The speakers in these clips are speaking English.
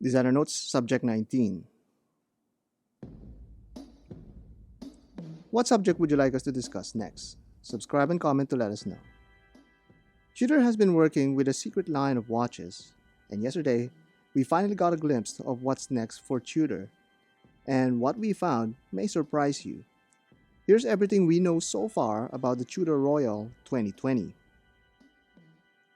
Designer Notes Subject 19. What subject would you like us to discuss next? Subscribe and comment to let us know. Tudor has been working with a secret line of watches, and yesterday, we finally got a glimpse of what's next for Tudor, and what we found may surprise you. Here's everything we know so far about the Tudor Royal 2020.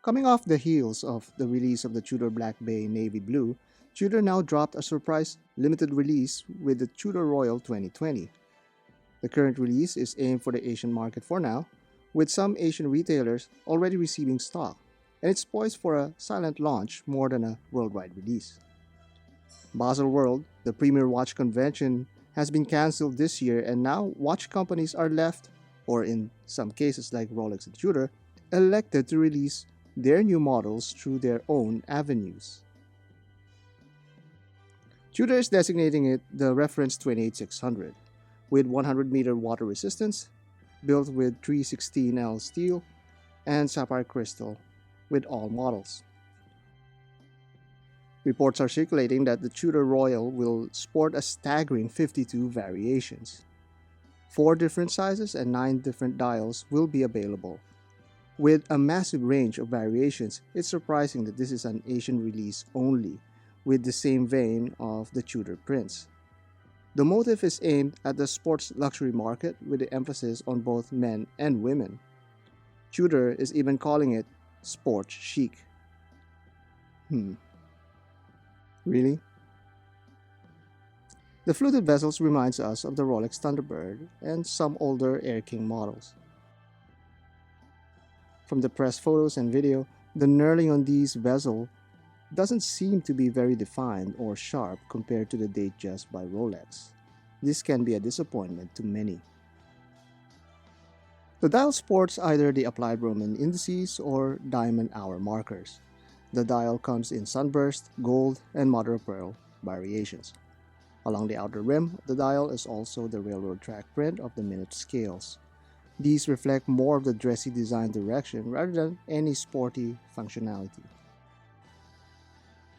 Coming off the heels of the release of the Tudor Black Bay Navy Blue, Tudor now dropped a surprise limited release with the Tudor Royal 2020. The current release is aimed for the Asian market for now, with some Asian retailers already receiving stock, and it's poised for a silent launch more than a worldwide release. Basel World, the premier watch convention, has been cancelled this year, and now watch companies are left, or in some cases like Rolex and Tudor, elected to release their new models through their own avenues. Tudor is designating it the Reference 28600, with 100-meter water resistance, built with 316L steel and sapphire crystal with all models. Reports are circulating that the Tudor Royal will sport a staggering 52 variations. 4 different sizes and 9 different dials will be available. With a massive range of variations, it's surprising that this is an Asian release only, with the same vein of the Tudor prints. The motif is aimed at the sports luxury market with the emphasis on both men and women. Tudor is even calling it sports chic. Really? The fluted vessels reminds us of the Rolex Thunderbird and some older Air King models. From the press photos and video, the knurling on these bezels doesn't seem to be very defined or sharp compared to the Datejust by Rolex. This can be a disappointment to many. The dial sports either the applied Roman indices or diamond hour markers. The dial comes in sunburst, gold, and mother of pearl variations. Along the outer rim of the dial is also the railroad track print of the minute scales. These reflect more of the dressy design direction rather than any sporty functionality.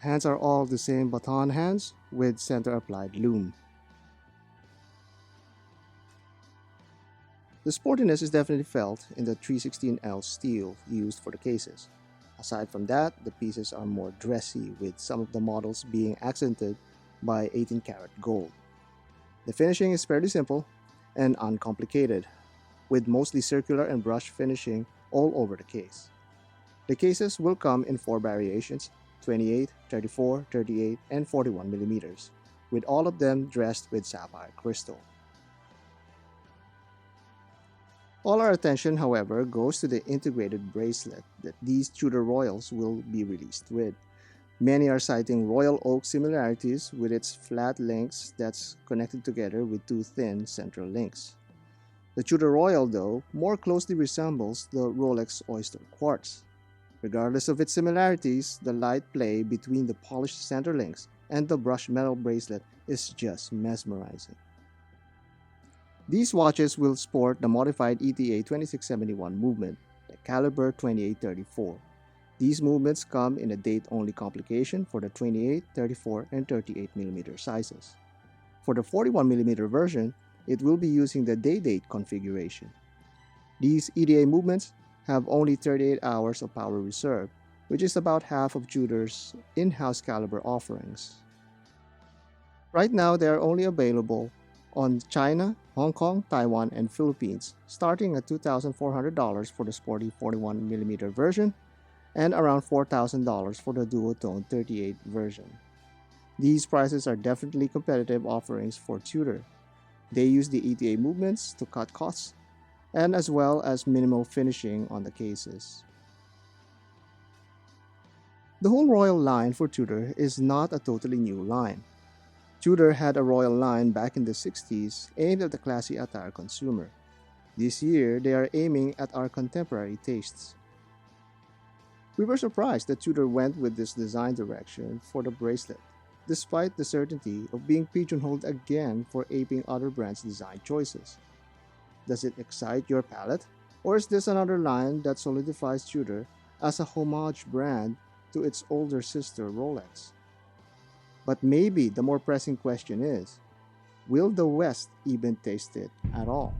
Hands are all the same baton hands with center applied lume. The sportiness is definitely felt in the 316L steel used for the cases. Aside from that, the pieces are more dressy, with some of the models being accented by 18-karat gold. The finishing is fairly simple and uncomplicated, with mostly circular and brush finishing all over the case. The cases will come in 4 variations: 28, 34, 38, and 41 mm, with all of them dressed with sapphire crystal. All our attention, however, goes to the integrated bracelet that these Tudor Royals will be released with. Many are citing Royal Oak similarities with its flat links that's connected together with 2 thin central links. The Tudor Royal, though, more closely resembles the Rolex Oyster Quartz. Regardless of its similarities, the light play between the polished center links and the brushed metal bracelet is just mesmerizing. These watches will sport the modified ETA 2671 movement, the caliber 2834. These movements come in a date-only complication for the 28, 34, and 38 mm sizes. For the 41 mm version, it will be using the day-date configuration. These ETA movements have only 38 hours of power reserve, which is about half of Tudor's in-house caliber offerings. Right now, they are only available on China, Hong Kong, Taiwan, and Philippines, starting at $2,400 for the sporty 41 mm version and around $4,000 for the duotone 38 version. These prices are definitely competitive offerings for Tudor. They use the ETA movements to cut costs, and as well as minimal finishing on the cases. The whole Royal line for Tudor is not a totally new line. Tudor had a Royal line back in the 60s aimed at the classy attire consumer. This year, they are aiming at our contemporary tastes. We were surprised that Tudor went with this design direction for the bracelet, despite the certainty of being pigeonholed again for aping other brands' design choices. Does it excite your palate, or is this another line that solidifies Tudor as a homage brand to its older sister Rolex? But maybe the more pressing question is, will the West even taste it at all?